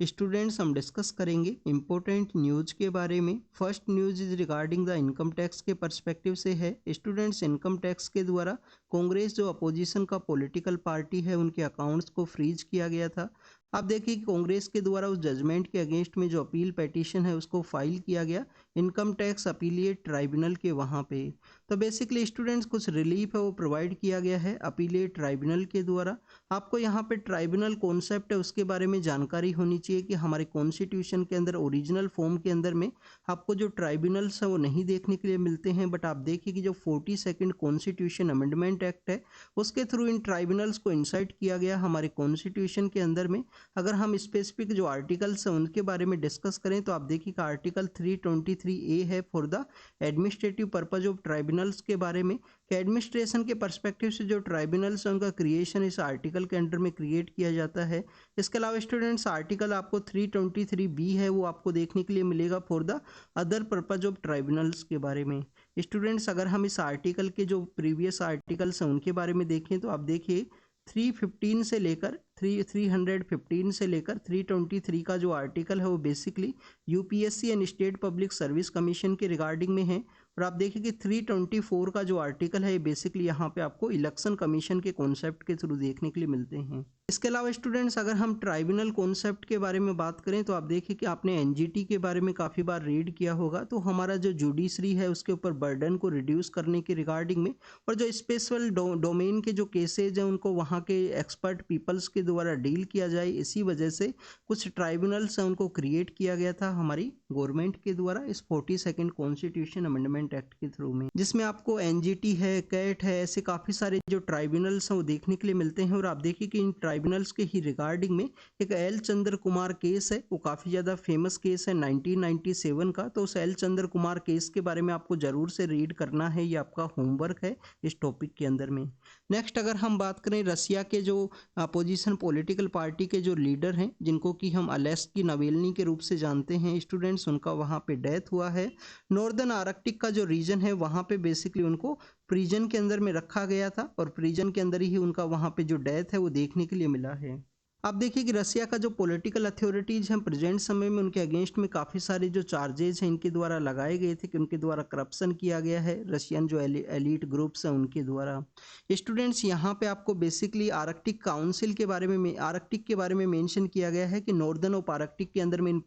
Students हम discuss करेंगे important news के बारे में। First news is regarding the income tax के पर्सपेक्टिव से है। स्टूडेंट्स, इनकम टैक्स के द्वारा कांग्रेस जो अपोजिशन का पॉलिटिकल पार्टी है उनके अकाउंट्स को फ्रीज किया गया था। आप देखिए कि कांग्रेस के द्वारा उस जजमेंट के अगेंस्ट में जो अपील पेटिशन है उसको फाइल किया गया इनकम टैक्स अपीलिएट ट्राइब्यूनल के वहाँ पे। तो बेसिकली स्टूडेंट्स कुछ रिलीफ है वो प्रोवाइड किया गया है अपीलिएट ट्राइब्यूनल के द्वारा। आपको यहाँ पे ट्राइब्यूनल कॉन्सेप्ट है उसके बारे में जानकारी होनी चाहिए कि हमारे कॉन्स्टिट्यूशन के अंदर ओरिजिनल फॉर्म के अंदर में आपको जो ट्राइब्यूनल्स है वो नहीं देखने के लिए मिलते हैं, बट आप देखिए कि जो 42 कॉन्स्टिट्यूशन अमेंडमेंट एक्ट है उसके थ्रू इन ट्राइब्यूनल्स को इंसर्ट किया गया हमारे कॉन्स्टिट्यूशन के अंदर में। अगर हम स्पेसिफिक जो आर्टिकल्स हैं उनके बारे में डिस्कस करें तो आप देखिए कि आर्टिकल 323A है for the administrative purpose of tribunals के बारे में कि एडमिनिस्ट्रेशन के पर्सपेक्टिव से जो ट्राइब्यूनल्स हैं उनका क्रिएशन इस आर्टिकल के अंडर में क्रिएट किया जाता है। इसके अलावा स्टूडेंट्स आर्टिकल आपको 323B है वो आपको देखने के लिए मिलेगा for the other purpose of tribunals के बारे में। स्टूडेंट्स, अगर हम इस आर्टिकल के जो प्रीवियस आर्टिकल्स हैं उनके बारे में देखें तो आप देखिए 315 से लेकर 315 से लेकर 323 का जो आर्टिकल है वो basically UPSC and state public service commission के रिगार्डिंग में है। और आप देखिए कि 324 का जो आर्टिकल है बेसिकली यहाँ पे आपको इलेक्शन कमीशन के कॉन्सेप्ट के थ्रू देखने के लिए मिलते हैं। इसके अलावा स्टूडेंट्स, अगर हम ट्राइब्यूनल कॉन्सेप्ट के बारे में बात करें तो आप देखिए कि आपने एनजीटी के बारे में काफ़ी बार रीड किया होगा। तो हमारा जो जुडिशरी है उसके ऊपर बर्डन को रिड्यूस करने के रिगार्डिंग में और जो स्पेशल डोमेन के जो केसेज हैं उनको वहाँ के एक्सपर्ट पीपल्स के द्वारा डील किया जाए, इसी वजह से कुछ ट्राइब्यूनल्स हैं उनको क्रिएट किया गया था हमारी गवर्नमेंट के द्वारा इस 42 कॉन्स्टिट्यूशन अमेंडमेंट एक्ट के थ्रू में, जिसमें आपको एनजीटी है, कैट है, ऐसे काफ़ी सारे जो ट्राइब्यूनल्स हैं वो देखने के लिए मिलते हैं। और आप देखिए कि इन ट्राइब्यूनल्स के ही रिगार्डिंग में एक एल चंद्र कुमार केस है, वो काफ़ी ज़्यादा फेमस केस है 1997 का। तो उस एल चंद्र कुमार केस के बारे में आपको ज़रूर से रीड करना है, ये आपका होमवर्क है इस टॉपिक के अंदर में। नेक्स्ट, अगर हम बात करें रसिया के जो अपोजिशन पॉलिटिकल पार्टी के जो लीडर हैं जिनको कि हम अलेस्की नवेल्नी के रूप से जानते हैं स्टूडेंट्स, उनका वहाँ पे डेथ हुआ है। नॉर्दर्न आर्कटिक का जो रीजन है वहाँ पे बेसिकली उनको प्रिजन के अंदर में रखा गया था और प्रिजन के अंदर ही उनका वहाँ पे जो डेथ है वो देखने के लिए मिला है। आप देखिए कि रसिया का जो पॉलिटिकल अथॉरिटीज़ हैं प्रेजेंट समय में उनके अगेंस्ट में काफ़ी सारे जो चार्जेज हैं इनके द्वारा लगाए गए थे कि उनके द्वारा करप्शन किया गया है रशियन जो एलीट ग्रुप्स हैं उनके द्वारा। स्टूडेंट्स, यहाँ पे आपको बेसिकली आर्कटिक काउंसिल के बारे में आर्कटिक के बारे में मेंशन किया गया है कि नॉर्दर्न ऑफ आर्कटिक के अंदर में इन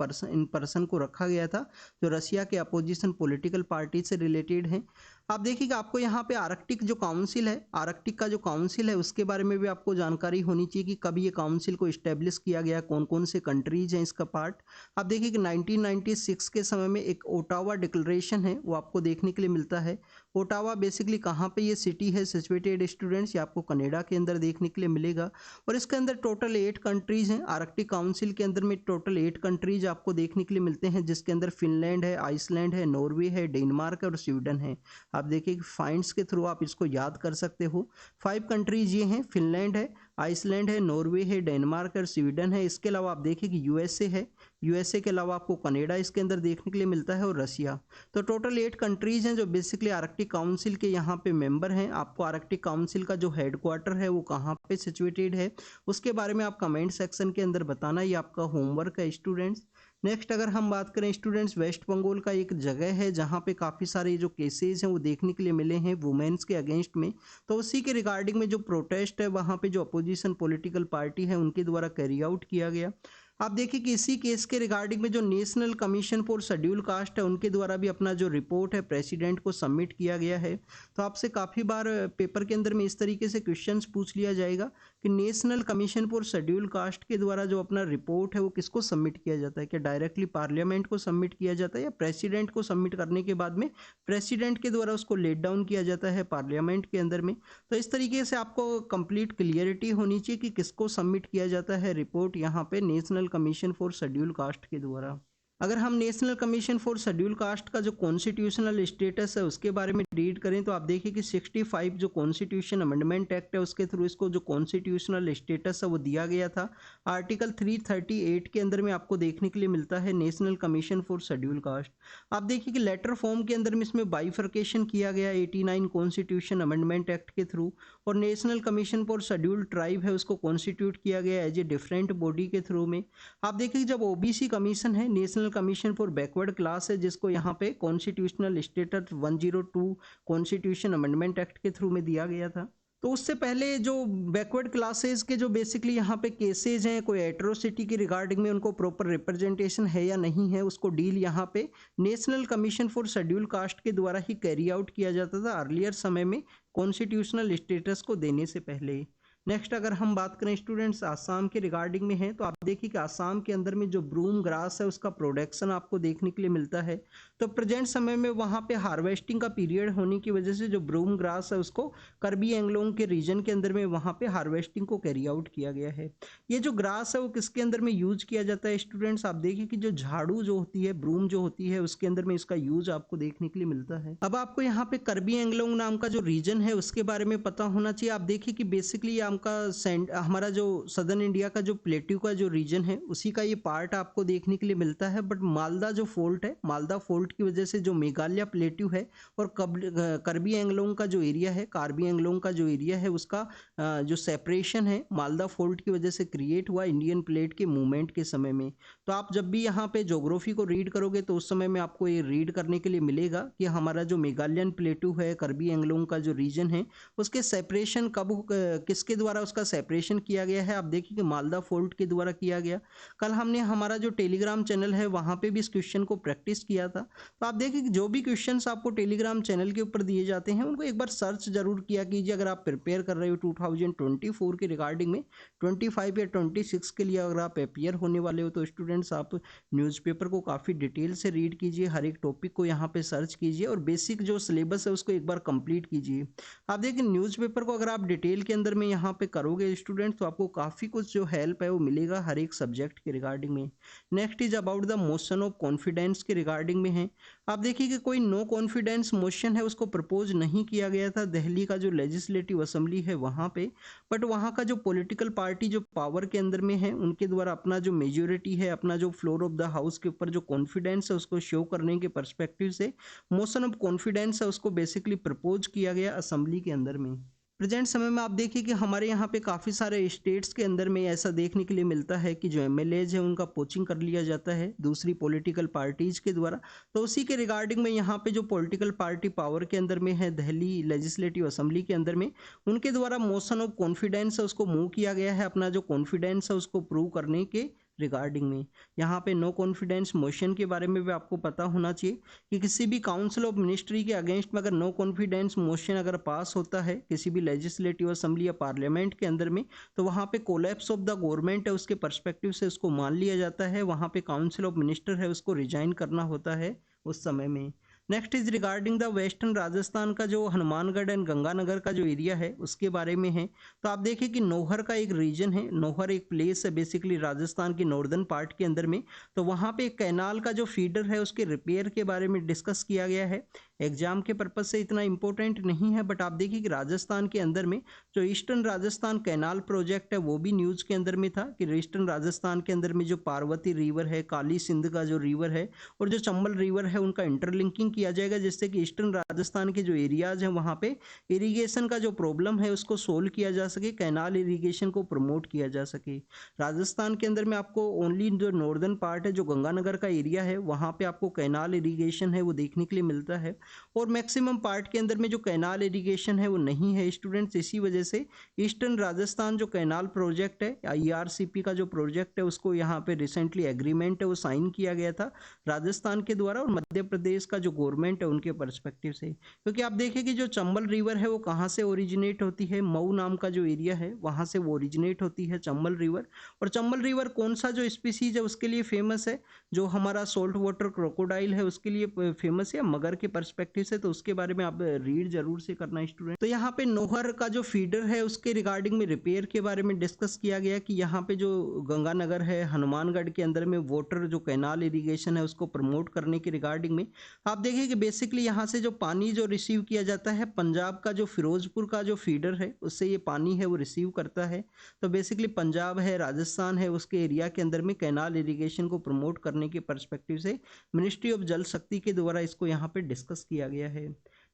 पर्सन को रखा गया था जो रसिया के अपोजिशन पॉलिटिकल पार्टी से रिलेटेड हैं। आप देखिएगा आपको यहाँ पे आर्कटिक जो काउंसिल है, आर्कटिक का जो काउंसिल है उसके बारे में भी आपको जानकारी होनी चाहिए कि कब ये काउंसिल को इस्टेब्लिश किया गया, कौन कौन से कंट्रीज हैं इसका पार्ट। आप देखिए कि 1996 के समय में एक ओटावा डिक्लेरेशन है वो आपको देखने के लिए मिलता है। ओटावा बेसिकली कहाँ पे ये सिटी है सिचुएटेड स्टूडेंट्स, ये आपको कनाडा के अंदर देखने के लिए मिलेगा। और इसके अंदर टोटल 8 कंट्रीज हैं। आर्कटिक काउंसिल के अंदर में टोटल 8 कंट्रीज आपको देखने के लिए मिलते हैं जिसके अंदर फिनलैंड है, आइसलैंड है, नॉर्वे है, डेनमार्क है और स्वीडन है। आप देखिए कि फाइंड्स के थ्रू आप इसको याद कर सकते हो। 5 कंट्रीज ये हैं, फिनलैंड है, आइसलैंड है, नॉर्वे है, डेनमार्क और स्वीडन है। इसके अलावा आप देखिए कि यूएसए है, यूएसए के अलावा आपको कनाडा इसके अंदर देखने के लिए मिलता है और रशिया। तो टोटल 8 कंट्रीज हैं जो बेसिकली आर्कटिक काउंसिल के यहाँ पे मेंबर हैं। आपको आर्कटिक काउंसिल का जो हेडक्वार्टर है वो कहाँ पे सिचुएटेड है उसके बारे में आप कमेंट सेक्शन के अंदर बताना, ये आपका होमवर्क है स्टूडेंट्स। नेक्स्ट, अगर हम बात करें स्टूडेंट्स, वेस्ट बंगाल का एक जगह है जहाँ पे काफ़ी सारे जो केसेस हैं वो देखने के लिए मिले हैं वुमेन्स के अगेंस्ट में। तो उसी के रिगार्डिंग में जो प्रोटेस्ट है वहाँ पे जो अपोजिशन पॉलिटिकल पार्टी है उनके द्वारा कैरी आउट किया गया। आप देखिए कि इसी केस के रिगार्डिंग में जो national commission for schedule caste है उनके द्वारा भी अपना जो रिपोर्ट है प्रेसिडेंट को सबमिट किया गया है। तो आपसे काफ़ी बार पेपर के अंदर में इस तरीके से क्वेश्चंस पूछ लिया जाएगा कि national commission for schedule caste के द्वारा जो अपना रिपोर्ट है वो किसको सबमिट किया जाता है, क्या डायरेक्टली पार्लियामेंट को सबमिट किया जाता है या प्रेसिडेंट को सबमिट करने के बाद में प्रेसिडेंट के द्वारा उसको लेट डाउन किया जाता है पार्लियामेंट के अंदर में। तो इस तरीके से आपको कंप्लीट क्लियरिटी होनी चाहिए कि किसको सबमिट किया जाता है रिपोर्ट यहाँ पे national commission for schedule caste के द्वारा। अगर हम national commission for schedule caste का जो कॉन्स्टिट्यूशनल स्टेटस है उसके बारे में रीड करें तो आप देखिए कि 65 जो कॉन्स्टिट्यूशन अमेंडमेंट एक्ट है उसके थ्रू इसको जो कॉन्स्टिट्यूशनल स्टेटस है वो दिया गया था। आर्टिकल 338 के अंदर में आपको देखने के लिए मिलता है national commission for schedule caste. आप देखिए कि लेटर फॉर्म के अंदर में इसमें बाइफर्केशन किया गया 89 कॉन्स्टिट्यूशन अमेंडमेंट एक्ट के थ्रू, और national commission for schedule tribe है उसको कॉन्स्टिट्यूट किया गया एज ए डिफरेंट बॉडी के थ्रू में। आप देखिए जब ओबीसी कमीशन है, national commission for backward class है, जिसको यहाँ पे constitutional status 102 constitution amendment act के थ्रू में दिया गया था। तो उससे पहले जो बैकवर्ड क्लासेस के जो बेसिकली यहाँ पे केसेज हैं, कोई एट्रोसिटी की रिगार्डिंग में उनको प्रॉपर रिप्रेजेंटेशन है या नहीं है, उसको डील यहाँ पे national commission for schedule caste के द्वारा ही कैरी आउट किया जाता था अर्लियर समय में कॉन्स्टिट्यूशनल स्टेटस को देने से पहले। नेक्स्ट अगर हम बात करें स्टूडेंट्स आसाम के रिगार्डिंग में है, तो आप देखिए कि आसाम के अंदर में जो ब्रूम ग्रास है उसका प्रोडक्शन आपको देखने के लिए मिलता है। तो प्रेजेंट समय में वहाँ पे हार्वेस्टिंग का पीरियड होने की वजह से जो ब्रूम ग्रास है उसको कार्बी एंगलोंग के रीजन के अंदर में वहाँ पे हार्वेस्टिंग को कैरी आउट किया गया है। ये जो ग्रास है वो किसके अंदर में यूज किया जाता है स्टूडेंट्स, आप देखिए कि जो झाड़ू जो होती है, ब्रूम जो होती है, उसके अंदर में इसका यूज आपको देखने के लिए मिलता है। अब आपको यहाँ पे कार्बी एंगलोंग नाम का जो रीजन है उसके बारे में पता होना चाहिए। आप देखिए कि बेसिकली हमारा जो सदर्न इंडिया का जो प्लेट्यू का जो रीजन है उसी का ये पार्ट आपको देखने के लिए मिलता है। बट मालदा जो फोल्ट है, मालदा फोल्ट की वजह से जो मेघालय प्लेट्यू है और कार्बी एंगलोंग का जो एरिया है, कार्बी एंगलोंग का जो एरिया है उसका जो सेपरेशन है मालदा फोल्ट की वजह से क्रिएट हुआ इंडियन प्लेट के मूवमेंट के समय में। तो आप जब भी यहाँ पे ज्योग्राफी को रीड करोगे तो उस समय में आपको ये रीड करने के लिए मिलेगा कि हमारा जो मेघालयन प्लेट्यू है, कार्बी एंगलोंग का जो रीजन है, उसके सेपरेशन कब किसके द्वारा उसका सेपरेशन किया गया है। आप देखिए कि मालदा फोल्ट के द्वारा किया गया। कल हमने हमारा जो टेलीग्राम चैनल है वहाँ पे भी इस क्वेश्चन को प्रैक्टिस किया था। तो आप देखिए कि जो भी क्वेश्चंस आपको टेलीग्राम चैनल के ऊपर दिए जाते हैं उनको एक बार सर्च जरूर किया कीजिए। अगर आप प्रिपेयर कर रहे हो 2024 के रिगार्डिंग में 25 या 26 के लिए अगर आप अपियर होने वाले हो तो स्टूडेंट्स आप न्यूज़पेपर को काफ़ी डिटेल से रीड कीजिए, हर एक टॉपिक को यहाँ पे सर्च कीजिए और बेसिक जो सिलेबस है उसको एक बार कंप्लीट कीजिए। आप देखिए न्यूज़पेपर को अगर आप डिटेल के अंदर में यहाँ पे करोगे स्टूडेंट्स तो आपको काफ़ी कुछ जो हेल्प है वो मिलेगा हर एक सब्जेक्ट के रिगार्डिंग में। Next is about the motion of confidence के रिगार्डिंग में है। आप देखिए कि कोई नो कॉन्फिडेंस मोशन है उसको प्रपोज नहीं किया गया था दिल्ली का जो लेजिस्लेटिव असेंबली है वहाँ पे, बट वहाँ का जो पॉलिटिकल पार्टी जो पावर के अंदर में है उनके द्वारा अपना जो मेजोरिटी है, अपना जो फ्लोर ऑफ द हाउस के ऊपर जो कॉन्फिडेंस है उसको शो करने के पर्सपेक्टिव से मोशन ऑफ कॉन्फिडेंस है उसको बेसिकली प्रपोज किया गया असेंबली के अंदर में। प्रेजेंट समय में आप देखिए कि हमारे यहाँ पे काफ़ी सारे स्टेट्स के अंदर में ऐसा देखने के लिए मिलता है कि जो एमएलएज है उनका पोचिंग कर लिया जाता है दूसरी पॉलिटिकल पार्टीज के द्वारा। तो उसी के रिगार्डिंग में यहाँ पे जो पॉलिटिकल पार्टी पावर के अंदर में है दिल्ली लेजिस्लेटिव असेंबली के अंदर में, उनके द्वारा मोशन ऑफ कॉन्फिडेंस है उसको मूव किया गया है अपना जो कॉन्फिडेंस है उसको प्रूव करने के रिगार्डिंग में। यहाँ पे नो कॉन्फिडेंस मोशन के बारे में भी आपको पता होना चाहिए कि किसी भी काउंसिल ऑफ मिनिस्ट्री के अगेंस्ट में अगर नो कॉन्फिडेंस मोशन अगर पास होता है किसी भी लेजिस्लेटिव असेंबली या पार्लियामेंट के अंदर में, तो वहाँ पे कोलैप्स ऑफ द गवर्नमेंट है उसके पर्सपेक्टिव से उसको मान लिया जाता है, वहाँ पे काउंसिल ऑफ मिनिस्टर है उसको रिजाइन करना होता है उस समय में। Next is regarding the western Rajasthan का जो हनुमानगढ़ एंड गंगानगर का जो एरिया है उसके बारे में है। तो आप देखिए कि नौहर का एक रीजन है, नौहर एक प्लेस है बेसिकली राजस्थान की नॉर्दर्न पार्ट के अंदर में। तो वहाँ पे एक कैनाल का जो फीडर है उसके रिपेयर के बारे में डिस्कस किया गया है। एग्जाम के पर्पज से इतना इंपॉर्टेंट नहीं है, बट आप देखिए कि राजस्थान के अंदर में जो ईस्टर्न राजस्थान कैनाल प्रोजेक्ट है वो भी न्यूज़ के अंदर में था कि ईस्टर्न राजस्थान के अंदर में जो पार्वती रिवर है, काली सिंध का जो रिवर है और जो चंबल रिवर है उनका इंटरलिंकिंग किया जाएगा, जिससे कि ईस्टर्न राजस्थान के जो एरियाज हैं वहाँ पे इरिगेशन का जो प्रॉब्लम है उसको सोल्व किया जा सके, कैनाल इरिगेशन को प्रमोट किया जा सके। राजस्थान के अंदर में आपको ओनली जो नॉर्दर्न पार्ट है जो गंगानगर का एरिया है वहाँ पे आपको कैनाल इरिगेशन है वो देखने के लिए मिलता है, और मैक्सिमम पार्ट के अंदर में जो कैनाल इरिगेशन है वो नहीं है स्टूडेंट्स। इसी वजह से ईस्टर्न राजस्थान जो कैनाल प्रोजेक्ट है IRCP का जो प्रोजेक्ट है उसको यहाँ पे रिसेंटली एग्रीमेंट है वो साइन किया गया था राजस्थान के द्वारा और मध्य प्रदेश का जो गवर्नमेंट है उनके पर्सपेक्टिव से। क्योंकि आप देखें कि जो चंबल रिवर है वो कहाँ से ओरिजिनेट होती है, मऊ नाम का जो एरिया है वहाँ से वो ओरिजिनेट होती है चंबल रिवर। और चंबल रिवर कौन सा जो स्पीसीज है उसके लिए फेमस है, जो हमारा सोल्ट वाटर क्रोकोडाइल है उसके लिए फेमस है, मगर के परस्पेक्टिव से, तो उसके बारे में आप रीड जरूर से करना स्टूडेंट। तो यहाँ पे नोहर का जो फीडर है उसके रिगार्डिंग में रिपेयर के बारे में डिस्कस किया गया कि यहाँ पे जो गंगानगर है हनुमानगढ़ के अंदर में वाटर जो कैनाल इरिगेशन है उसको प्रमोट करने के रिगार्डिंग में आप देखिए कि बेसिकली यहाँ से जो पानी जो रिसीव किया जाता है पंजाब का जो फिरोजपुर का जो फीडर है उससे ये पानी है वो रिसीव करता है। तो बेसिकली पंजाब है, राजस्थान है, उसके एरिया के अंदर में कैनाल इरिगेशन को प्रमोट करने के परस्पेक्टिव से मिनिस्ट्री ऑफ जल शक्ति के द्वारा इसको यहाँ पे डिस्कस किया गया है।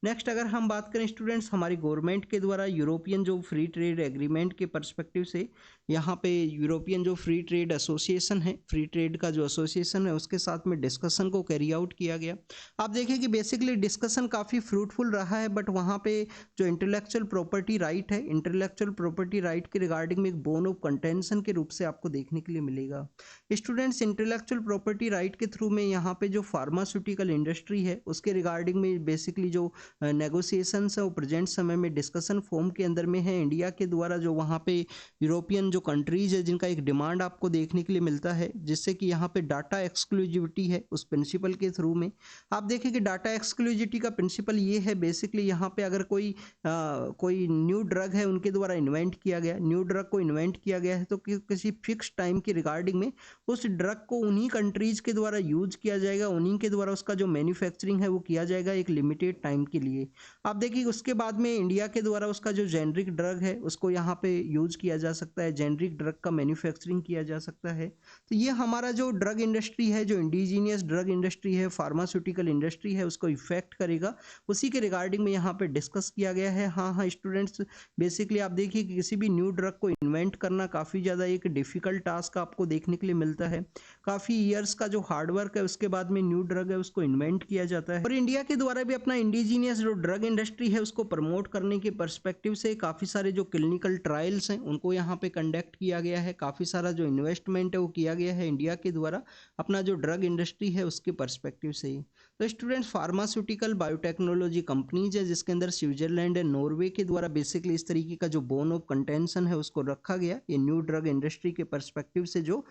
नेक्स्ट अगर हम बात करें स्टूडेंट्स, हमारी गवर्नमेंट के द्वारा यूरोपियन जो फ्री ट्रेड एग्रीमेंट के परस्पेक्टिव से यहाँ पे यूरोपियन जो फ्री ट्रेड एसोसिएशन है, फ्री ट्रेड का जो एसोसिएशन है उसके साथ में डिस्कशन को कैरी आउट किया गया। आप देखिए कि बेसिकली डिस्कशन काफ़ी फ्रूटफुल रहा है, बट वहाँ पे जो इंटेलेक्चुअल प्रॉपर्टी राइट है, इंटेलेक्चुअल प्रॉपर्टी राइट के रिगार्डिंग में एक बोन ऑफ कंटेंशन के रूप से आपको देखने के लिए मिलेगा। स्टूडेंट्स, इंटेलेक्चुअल प्रॉपर्टी राइट के थ्रू में यहाँ पे जो फार्मास्यूटिकल इंडस्ट्री है उसके रिगार्डिंग में बेसिकली जो नेगोशिएशंस है वो प्रेजेंट समय में डिस्कशन फॉर्म के अंदर में है। इंडिया के द्वारा जो वहाँ पे यूरोपियन जो कंट्रीज है जिनका एक डिमांड आपको देखने के लिए मिलता है, जिससे कि यहाँ पे डाटा एक्सक्लूसिविटी है उस प्रिंसिपल के थ्रू में आप देखें कि डाटा एक्सक्लूसिविटी का प्रिंसिपल ये है बेसिकली यहाँ पे अगर कोई न्यू ड्रग है उनके द्वारा इन्वेंट किया गया, न्यू ड्रग को इन्वेंट किया गया है तो किसी फिक्स टाइम के रिगार्डिंग में उस ड्रग को उन्हीं कंट्रीज के द्वारा यूज किया जाएगा, उन्हीं के द्वारा उसका जो मैन्युफैक्चरिंग है वो किया जाएगा एक लिमिटेड टाइम के लिए। आप देखिए उसके बाद में इंडिया के द्वारा उसका जो जेनरिक ड्रग है उसको यहाँ पे यूज किया जा सकता है, जेनरिक ड्रग का मैन्युफैक्चरिंग किया जा सकता है। तो ये हमारा जो ड्रग इंडस्ट्री है, जो इंडिजीनियस ड्रग इंडस्ट्री है, फार्मास्यूटिकल इंडस्ट्री है, उसको इफेक्ट करेगा, उसी के रिगार्डिंग में यहाँ पे डिस्कस किया गया है। हाँ स्टूडेंट्स, बेसिकली आप देखिए कि किसी भी न्यू ड्रग को इन्वेंट करना काफ़ी ज़्यादा एक डिफिकल्ट टास्क आपको देखने के लिए मिलता है। काफ़ी ईयर्स का जो हार्डवर्क है उसके बाद में न्यू ड्रग है उसको इन्वेंट किया जाता है। और इंडिया के द्वारा भी अपना इंडिजीनियस जो ड्रग इंडस्ट्री है उसको प्रमोट करने के पर्सपेक्टिव से काफ़ी सारे जो क्लिनिकल ट्रायल्स हैं उनको यहाँ पे कंडक्ट किया गया है, काफ़ी सारा जो इन्वेस्टमेंट है वो किया गया है इंडिया के द्वारा अपना जो ड्रग इंडस्ट्री है उसके पर्सपेक्टिव से ही। तो स्टूडेंट्स, फार्मास्यूटिकल बायोटेक्नोलॉजी कंपनीज है जिसके अंदर स्विट्जरलैंड एंड नॉर्वे के द्वारा बेसिकली इस तरीके का जो बोन ऑफ कंटेंशन है उसको रखा गया, ये न्यू ड्रग इंडस्ट्री के पर्सपेक्टिव से जो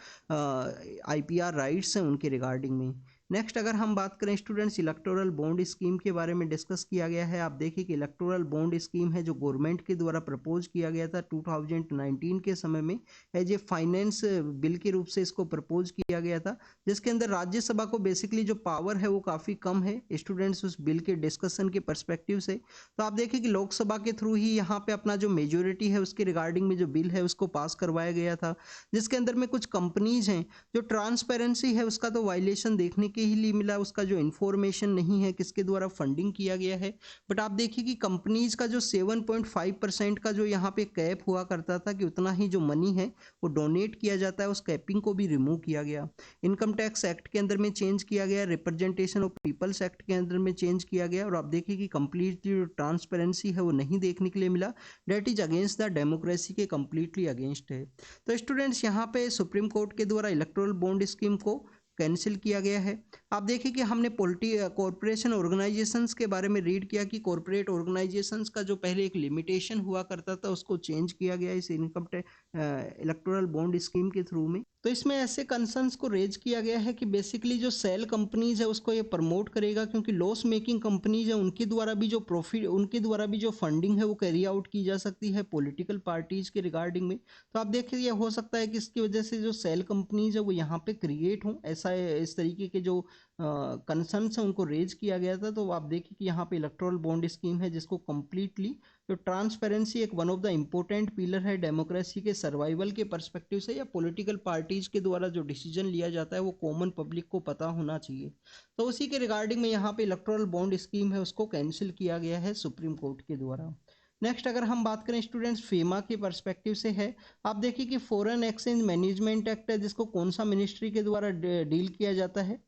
IPR राइट्स हैं उनके रिगार्डिंग में। नेक्स्ट अगर हम बात करें स्टूडेंट्स, इलेक्टोरल बॉन्ड स्कीम के बारे में डिस्कस किया गया है। आप देखिए कि इलेक्टोरल बॉन्ड स्कीम है जो गवर्नमेंट के द्वारा प्रपोज किया गया था 2019 के समय में एज ए फाइनेंस बिल के रूप से इसको प्रपोज किया गया था, जिसके अंदर राज्यसभा को बेसिकली जो पावर है वो काफ़ी कम है स्टूडेंट्स उस बिल के डिस्कशन के परस्पेक्टिव से। तो आप देखिए कि लोकसभा के थ्रू ही यहाँ पे अपना जो मेजोरिटी है उसके रिगार्डिंग में जो बिल है उसको पास करवाया गया था, जिसके अंदर में कुछ कंपनीज हैं जो ट्रांसपेरेंसी है उसका तो वायलेशन देखने के ही लिए मिला, उसका जो इन्फॉर्मेशन नहीं है किसके द्वारा फंडिंग किया गया है। बट आप देखिए कि कंपनीज का जो 7.5% का जो यहाँ पे कैप हुआ करता था कि उतना ही जो मनी है वो डोनेट किया जाता है, उस कैपिंग को भी रिमूव किया गया। इनकम टैक्स एक्ट के अंदर में चेंज किया गया, रिप्रेजेंटेशन ऑफ पीपल्स एक्ट के अंदर में चेंज किया गया, और आप देखिए कि कंप्लीटली जो ट्रांसपेरेंसी है वो नहीं देखने के लिए मिला, that is against the democracy के कंप्लीटली अगेंस्ट है। तो स्टूडेंट्स, यहाँ पे सुप्रीम कोर्ट के द्वारा इलेक्टोरल बॉन्ड स्कीम को कैंसिल किया गया है। आप देखिए कि हमने कॉरपोरेशन ऑर्गेनाइजेशंस के बारे में रीड किया कि कॉरपोरेट ऑर्गेनाइजेशंस का जो पहले एक लिमिटेशन हुआ करता था उसको चेंज किया गया इस इनकम इलेक्टोरल बॉन्ड स्कीम के थ्रू में। तो इसमें ऐसे कंसर्न्स को रेज किया गया है कि बेसिकली जो सेल कंपनीज है उसको ये प्रमोट करेगा, क्योंकि लॉस मेकिंग कंपनीज है उनके द्वारा भी जो प्रॉफिट, उनके द्वारा भी जो फंडिंग है वो कैरी आउट की जा सकती है पॉलिटिकल पार्टीज के रिगार्डिंग में। तो आप देखिए ये हो सकता है कि इसकी वजह से जो सेल कंपनीज है वो यहाँ पे क्रिएट हों, ऐसा इस तरीके के जो कंसर्न्स हैं उनको रेज किया गया था। तो आप देखिए कि यहाँ पे इलेक्टोरल बॉन्ड स्कीम है जिसको कम्प्लीटली जो ट्रांसपेरेंसी एक one of the important pillar है डेमोक्रेसी के सर्वाइवल के पर्सपेक्टिव से, या पॉलिटिकल पार्टीज के द्वारा जो डिसीजन लिया जाता है वो कॉमन पब्लिक को पता होना चाहिए। तो उसी के रिगार्डिंग में यहाँ पे इलेक्टोरल बॉन्ड स्कीम है उसको कैंसिल किया गया है सुप्रीम कोर्ट के द्वारा। नेक्स्ट अगर हम बात करें स्टूडेंट्स, फेमा के पर्सपेक्टिव से है। आप देखिए कि फॉरेन एक्सचेंज मैनेजमेंट एक्ट है जिसको कौन सा मिनिस्ट्री के द्वारा डील किया जाता है,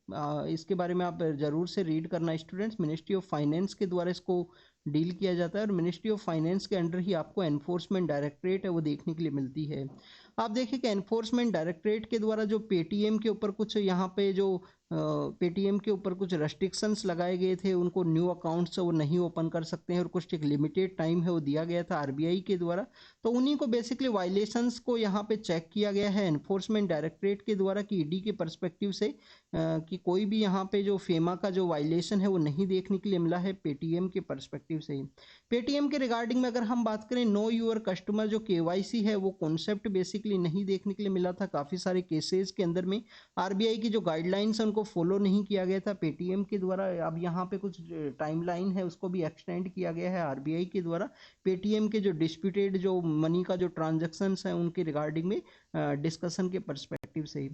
इसके बारे में आप जरूर से रीड करना स्टूडेंट्स। मिनिस्ट्री ऑफ फाइनेंस के द्वारा इसको डील किया जाता है, और मिनिस्ट्री ऑफ फाइनेंस के अंडर ही आपको एनफोर्समेंट डायरेक्टरेट है वो देखने के लिए मिलती है। आप देखिए कि एनफोर्समेंट डायरेक्टरेट के द्वारा जो पेटीएम के ऊपर कुछ यहाँ पे जो पेटीएम के ऊपर कुछ रेस्ट्रिक्शंस लगाए गए थे, उनको न्यू अकाउंट्स वो नहीं ओपन कर सकते हैं और कुछ एक लिमिटेड टाइम है वो दिया गया था आरबीआई के द्वारा। तो उन्हीं को बेसिकली वायलेशंस को यहाँ पे चेक किया गया है एनफोर्समेंट डायरेक्टरेट के द्वारा कि ईडी के पर्सपेक्टिव से कि कोई भी यहाँ पे जो फेमा का जो वायलेशन है वो नहीं देखने के लिए मिला है पेटीएम के पर्सपेक्टिव से ही। पेटीएम के रिगार्डिंग में अगर हम बात करें नो यूर कस्टमर जो केवाईसी है वो कॉन्सेप्ट बेसिकली नहीं देखने के लिए मिला था काफ़ी सारे केसेस के अंदर में। आरबीआई की जो गाइडलाइंस है उनको फॉलो नहीं किया गया था पेटीएम के द्वारा। अब यहाँ पे कुछ टाइमलाइन है उसको भी एक्सटेंड किया गया है आरबीआई के द्वारा पेटीएम के जो डिस्प्यूटेड जो मनी का जो ट्रांजेक्शन्स हैं उनके रिगार्डिंग में डिस्कशन के पर्सपेक्टिव से ही।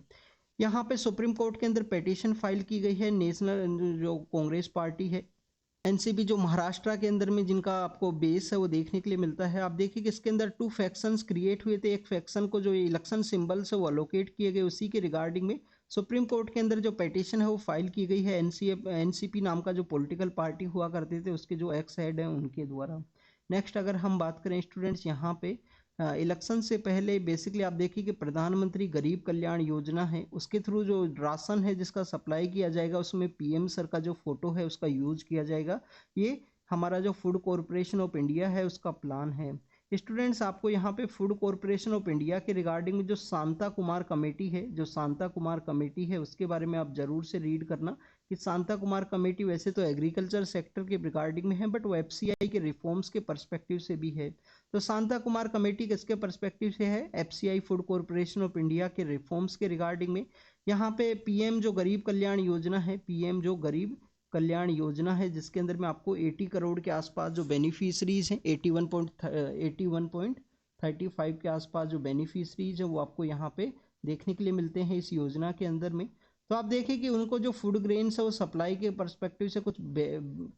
यहाँ पे सुप्रीम कोर्ट के अंदर पिटीशन फाइल की गई है नेशनल जो कांग्रेस पार्टी है एनसीपी जो महाराष्ट्र के अंदर में जिनका आपको बेस है वो देखने के लिए मिलता है। आप देखिए कि इसके अंदर 2 फैक्शंस क्रिएट हुए थे। एक फैक्शन को जो इलेक्शन सिंबल्स है वो अलोकेट किए गए, उसी के रिगार्डिंग में सुप्रीम कोर्ट के अंदर जो पिटीशन है वो फाइल की गई है एनसीपी नाम का जो पॉलिटिकल पार्टी हुआ करते थे उसके जो एक्स हेड हैं उनके द्वारा। नेक्स्ट अगर हम बात करें स्टूडेंट्स यहाँ पे इलेक्शन से पहले बेसिकली आप देखिए कि प्रधानमंत्री गरीब कल्याण योजना है उसके थ्रू जो राशन है जिसका सप्लाई किया जाएगा उसमें पीएम सर का जो फोटो है उसका यूज किया जाएगा। ये हमारा जो फूड कॉरपोरेशन ऑफ इंडिया है उसका प्लान है। स्टूडेंट्स आपको यहाँ पे फूड कॉरपोरेशन ऑफ इंडिया के रिगार्डिंग में जो शांता कुमार कमेटी है जो शांता कुमार कमेटी है उसके बारे में आप जरूर से रीड करना कि शांता कुमार कमेटी वैसे तो एग्रीकल्चर सेक्टर के रिगार्डिंग में है बट वो एफसीआई के रिफॉर्म्स के पर्सपेक्टिव से भी है। तो शांता कुमार कमेटी किसके पर्सपेक्टिव से है? FCI food corporation of India के रिफॉर्म्स के रिगार्डिंग में। यहाँ पे पीएम जो गरीब कल्याण योजना है पीएम जो गरीब कल्याण योजना है जिसके अंदर में आपको 80 करोड़ के आसपास जो बेनिफिशरीज हैं 81.35 के आसपास जो बेनिफिशरीज है वो आपको यहाँ पे देखने के लिए मिलते हैं इस योजना के अंदर में। तो आप देखें कि उनको जो फूड ग्रेन्स है वो सप्लाई के पर्सपेक्टिव से कुछ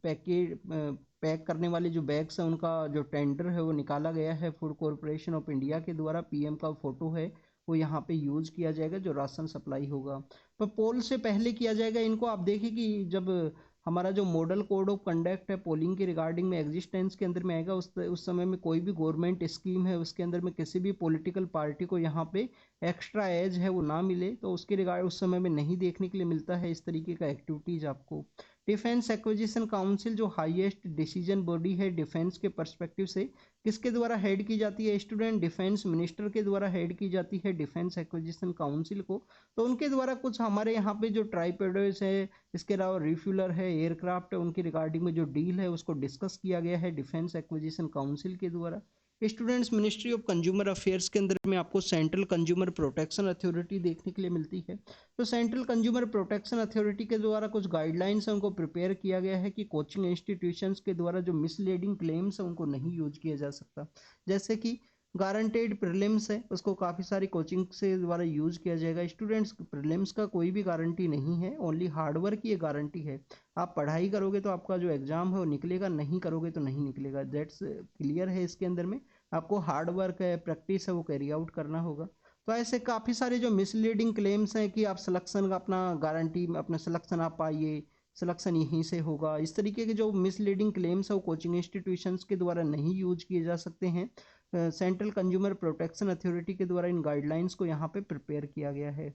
पैक करने वाले जो बैग्स हैं उनका जो टेंडर है वो निकाला गया है फूड कॉरपोरेशन ऑफ इंडिया के द्वारा। पीएम का फोटो है वो यहाँ पे यूज किया जाएगा जो राशन सप्लाई होगा। पर पोल से पहले किया जाएगा इनको। आप देखिए कि जब हमारा जो मॉडल कोड ऑफ कंडक्ट है पोलिंग के रिगार्डिंग में एग्जिस्टेंस के अंदर में आएगा उस समय में कोई भी गवर्नमेंट स्कीम है उसके अंदर में किसी भी पॉलिटिकल पार्टी को यहाँ पे एक्स्ट्रा एज है वो ना मिले तो उसके रिगार्ड उस समय में नहीं देखने के लिए मिलता है इस तरीके का एक्टिविटीज आपको। डिफेंस एक्विजिशन काउंसिल जो हाईएस्ट डिसीजन बॉडी है डिफेंस के पर्सपेक्टिव से किसके द्वारा हेड की जाती है? स्टूडेंट डिफेंस मिनिस्टर के द्वारा हेड की जाती है डिफेंस एक्विजिशन काउंसिल को। तो उनके द्वारा कुछ हमारे यहाँ पे जो ट्राइपेडोस है इसके अलावा रिफ्यूलर है एयरक्राफ्ट है उनकी रिगार्डिंग में जो डील है उसको डिस्कस किया गया है डिफेंस एक्विजिशन काउंसिल के द्वारा। Students ministry of consumer affairs के अंदर में आपको सेंट्रल कंज्यूमर प्रोटेक्शन अथॉरिटी देखने के लिए मिलती है। तो सेंट्रल कंज्यूमर प्रोटेक्शन अथॉरिटी के द्वारा कुछ गाइडलाइंस है उनको प्रिपेयर किया गया है कि कोचिंग इंस्टीट्यूशंस के द्वारा जो मिसलीडिंग क्लेम्स है उनको नहीं यूज किया जा सकता। जैसे कि गारंटेड प्रीलिम्स है उसको काफ़ी सारी कोचिंग से द्वारा यूज किया जाएगा। स्टूडेंट्स प्रीलिम्स का कोई भी गारंटी नहीं है ओनली हार्डवर्क की ये गारंटी है। आप पढ़ाई करोगे तो आपका जो एग्जाम है वो निकलेगा, नहीं करोगे तो नहीं निकलेगा। दैट्स क्लियर है। इसके अंदर में आपको हार्ड वर्क है प्रैक्टिस है वो कैरी आउट करना होगा। तो ऐसे काफ़ी सारे जो मिसलीडिंग क्लेम्स हैं कि आप सिलेक्शन का अपना गारंटी अपना सिलेक्शन आप पाइए सिलेक्शन यहीं से होगा, इस तरीके के जो मिसलीडिंग क्लेम्स है वो कोचिंग इंस्टीट्यूशंस के द्वारा नहीं यूज किए जा सकते हैं। सेंट्रल कंज्यूमर प्रोटेक्शन अथॉरिटी के द्वारा इन गाइडलाइंस को यहाँ पे प्रिपेयर किया गया है।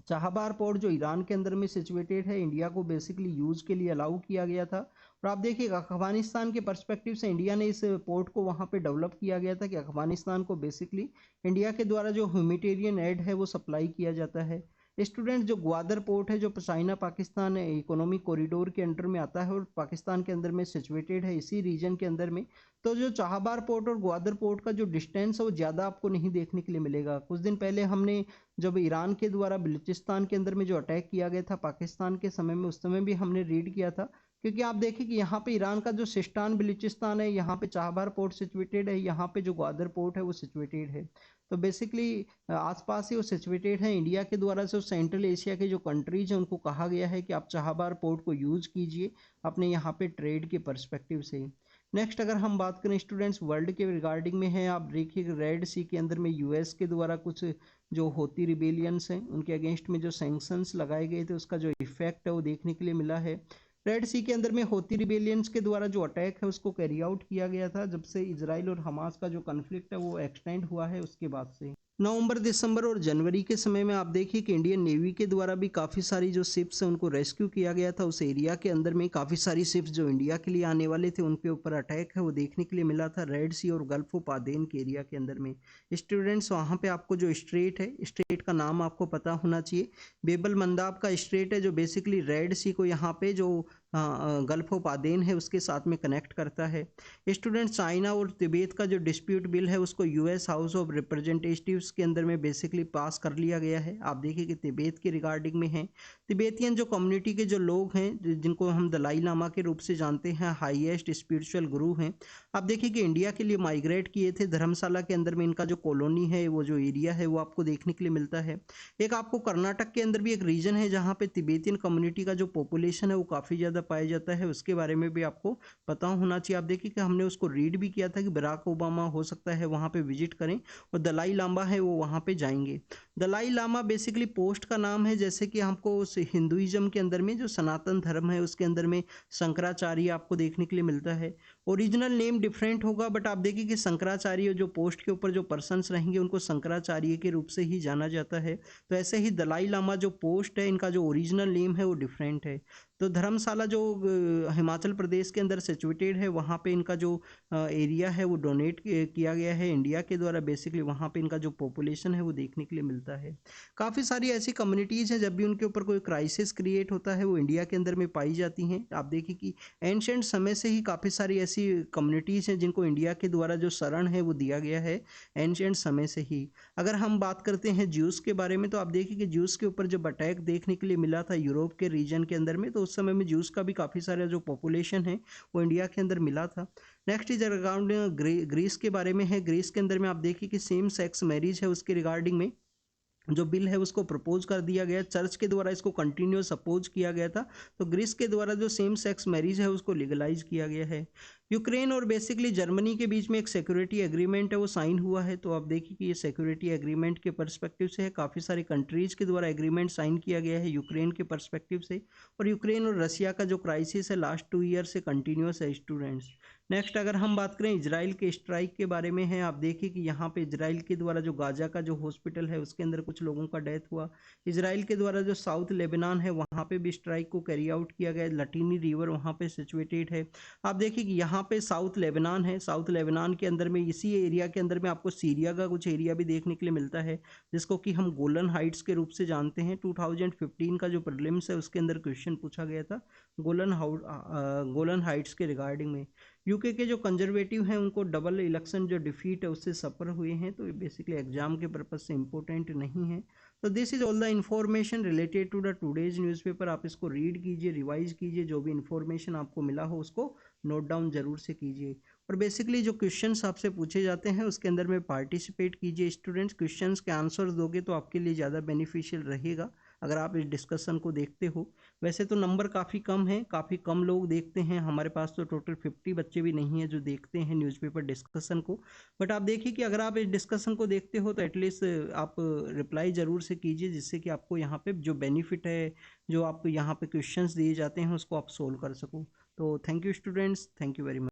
चाहबार पोर्ट जो ईरान के अंदर में सिचुएटेड है इंडिया को बेसिकली यूज के लिए अलाउ किया गया था। और आप देखिएगा अफगानिस्तान के पर्सपेक्टिव से इंडिया ने इस पोर्ट को वहाँ पे डेवलप किया गया था कि अफगानिस्तान को बेसिकली इंडिया के द्वारा जो ह्यूमैनिटेरियन एड है वो सप्लाई किया जाता है। स्टूडेंट जो ग्वादर पोर्ट है जो चाइना पाकिस्तान इकोनॉमिक कॉरिडोर के अंडर में आता है और पाकिस्तान के अंदर में सिचुएटेड है इसी रीजन के अंदर में। तो जो चाहबार पोर्ट और ग्वादर पोर्ट का जो डिस्टेंस है वो ज़्यादा आपको नहीं देखने के लिए मिलेगा। कुछ दिन पहले हमने जब ईरान के द्वारा बलूचिस्तान के अंदर में जो अटैक किया गया था पाकिस्तान के समय में उस समय भी हमने रीड किया था क्योंकि आप देखें कि यहाँ पे ईरान का जो सिस्तान बलूचिस्तान है यहाँ पे चाहबार पोर्ट सिचुएटेड है, यहाँ पे जो ग्वादर पोर्ट है वो सिचुएटेड है। तो बेसिकली आसपास ही वो सिचुएटेड है। इंडिया के द्वारा से सेंट्रल एशिया के जो कंट्रीज हैं उनको कहा गया है कि आप चाहबार पोर्ट को यूज़ कीजिए अपने यहाँ पे ट्रेड के पर्सपेक्टिव से। नेक्स्ट अगर हम बात करें स्टूडेंट्स वर्ल्ड के रिगार्डिंग में है, आप देखिए रेड सी के अंदर में यूएस के द्वारा कुछ जो होती रिबेलियंस हैं उनके अगेंस्ट में जो सैंक्शंस लगाए गए थे उसका जो इफेक्ट है वो देखने के लिए मिला है। रेड सी के अंदर में होती रिबेलियंस के द्वारा जो अटैक है उसको कैरी आउट किया गया था जब से इजराइल और हमास का जो कन्फ्लिक्ट है वो एक्सटेंड हुआ है उसके बाद से। नवंबर, दिसंबर और जनवरी के समय में आप देखिए कि इंडियन नेवी के द्वारा भी काफ़ी सारी जो शिप्स हैं उनको रेस्क्यू किया गया था। उस एरिया के अंदर में काफ़ी सारी शिप्स जो इंडिया के लिए आने वाले थे उनके ऊपर अटैक है वो देखने के लिए मिला था रेड सी और गल्फ ऑफ आदेन के एरिया के अंदर में। स्टूडेंट्स वहाँ पे आपको जो स्ट्रेट है, स्ट्रेट का नाम आपको पता होना चाहिए। बेबल मंदाब का स्ट्रेट है जो बेसिकली रेड सी को यहाँ पे जो गल्फ ऑफ आदेन है उसके साथ में कनेक्ट करता है। स्टूडेंट, चाइना और तिब्बत का जो डिस्प्यूट बिल है उसको यूएस हाउस ऑफ रिप्रेजेंटेटिव्स के अंदर में बेसिकली पास कर लिया गया है। आप देखिए कि तिब्बत के रिगार्डिंग में है। तिब्बतियन जो कम्युनिटी के जो लोग हैं जिनको हम दलाई लामा के रूप से जानते हैं, हाईएस्ट स्पिरिचुअल गुरु हैं। आप देखिए कि इंडिया के लिए माइग्रेट किए थे। धर्मशाला के अंदर में इनका जो कॉलोनी है, वो जो एरिया है वो आपको देखने के लिए मिलता है। एक आपको कर्नाटक के अंदर भी एक रीजन है जहाँ पे तिब्बतियन कम्युनिटी का जो पॉपुलेशन है वो काफ़ी ज़्यादा पाया जाता है, उसके बारे में भी आपको पता होना चाहिए। आप देखिए कि हमने उसको रीड भी किया था कि बराक ओबामा हो सकता है वहाँ पे विजिट करें और दलाई लामा है वो वहाँ पे जाएंगे। दलाई लामा बेसिकली पोस्ट का नाम है, जैसे कि हमको उस हिंदुइज्म के अंदर में जो सनातन धर्म है उसके अंदर में शंकराचार्य आपको देखने के लिए मिलता है। ओरिजिनल नेम डिफरेंट होगा, बट आप देखिए कि शंकराचार्य जो पोस्ट के ऊपर जो पर्सन्स रहेंगे उनको शंकराचार्य के रूप से ही जाना जाता है। तो ऐसे ही दलाई लामा जो पोस्ट है, इनका जो ओरिजिनल नेम है वो डिफरेंट है। तो धर्मशाला जो हिमाचल प्रदेश के अंदर सिचुएटेड है, वहाँ पे इनका जो एरिया है वो डोनेट किया गया है इंडिया के द्वारा। बेसिकली वहाँ पे इनका जो पॉपुलेशन है वो देखने के लिए मिलता है। काफ़ी सारी ऐसी कम्युनिटीज़ हैं जब भी उनके ऊपर कोई क्राइसिस क्रिएट होता है वो इंडिया के अंदर में पाई जाती हैं। आप देखिए कि एंशेंट समय से ही काफ़ी सारी ऐसी कम्युनिटीज़ हैं जिनको इंडिया के द्वारा जो शरण है वो दिया गया है एंशेंट समय से ही। अगर हम बात करते हैं ज्यूस के बारे में, तो आप देखिए कि ज्यूस के ऊपर जब अटैक देखने के लिए मिला था यूरोप के रीजन के अंदर में, तो उस समय में ज्यूस का भी काफ़ी सारा जो पॉपुलेशन है वो इंडिया के अंदर मिला था। नेक्स्ट इज अराउंड ग्रीस के बारे में है। ग्रीस के अंदर में आप देखिए कि सेम सेक्स मैरिज है उसके रिगार्डिंग में जो बिल है उसको प्रपोज कर दिया गया, चर्च के द्वारा इसको कंटिन्यूस अपोज किया गया था। तो ग्रीस के द्वारा जो सेम सेक्स मैरिज है उसको लीगलाइज किया गया है। यूक्रेन और बेसिकली जर्मनी के बीच में एक सिक्योरिटी एग्रीमेंट है वो साइन हुआ है। तो आप देखिए कि ये सिक्योरिटी एग्रीमेंट के पर्सपेक्टिव से है, काफ़ी सारे कंट्रीज के द्वारा एग्रीमेंट साइन किया गया है यूक्रेन के पर्सपेक्टिव से। और यूक्रेन और रसिया का जो क्राइसिस है लास्ट 2 ईयर से कंटिन्यूस है स्टूडेंट्स। नेक्स्ट अगर हम बात करें इजराइल के स्ट्राइक के बारे में है, आप देखिए कि यहाँ पे इजराइल के द्वारा जो गाजा का जो हॉस्पिटल है उसके अंदर कुछ लोगों का डेथ हुआ। इजराइल के द्वारा जो साउथ लेबनान है वहाँ पे भी स्ट्राइक को कैरी आउट किया गया। लटीनी रिवर वहाँ पे सिचुएटेड है। आप देखिए कि यहाँ पे साउथ लेबनान है, साउथ लेबनान के अंदर में इसी एरिया के अंदर में आपको सीरिया का कुछ एरिया भी देखने के लिए मिलता है, जिसको कि हम गोलन हाइट्स के रूप से जानते हैं। 2015 का जो प्रीलिम्स है उसके अंदर क्वेश्चन पूछा गया था गोलन हाइट्स के रिगार्डिंग में। यूके के जो कंजर्वेटिव हैं उनको डबल इलेक्शन जो डिफीट है उससे सफ़र हुए हैं, तो ये बेसिकली एग्जाम के पर्पज से इम्पोर्टेंट नहीं है। तो this is all the information related to the today's newspaper. आप इसको रीड कीजिए, रिवाइज कीजिए, जो भी इन्फॉर्मेशन आपको मिला हो उसको नोट डाउन जरूर से कीजिए। और बेसिकली जो क्वेश्चंस आपसे पूछे जाते हैं उसके अंदर में पार्टिसिपेट कीजिए स्टूडेंट्स। क्वेश्चंस के आंसर्स दोगे तो आपके लिए ज़्यादा बेनिफिशियल रहेगा अगर आप इस डिस्कशन को देखते हो। वैसे तो नंबर काफ़ी कम है, काफ़ी कम लोग देखते हैं, हमारे पास तो टोटल 50 बच्चे भी नहीं हैं जो देखते हैं न्यूज़पेपर डिस्कशन को। बट आप देखिए कि अगर आप इस डिस्कशन को देखते हो तो एटलीस्ट आप रिप्लाई ज़रूर से कीजिए, जिससे कि आपको यहाँ पे जो बेनिफिट है, जो आपको यहाँ पे क्वेश्चंस दिए जाते हैं उसको आप सोल्व कर सको। तो thank you students, thank you very much.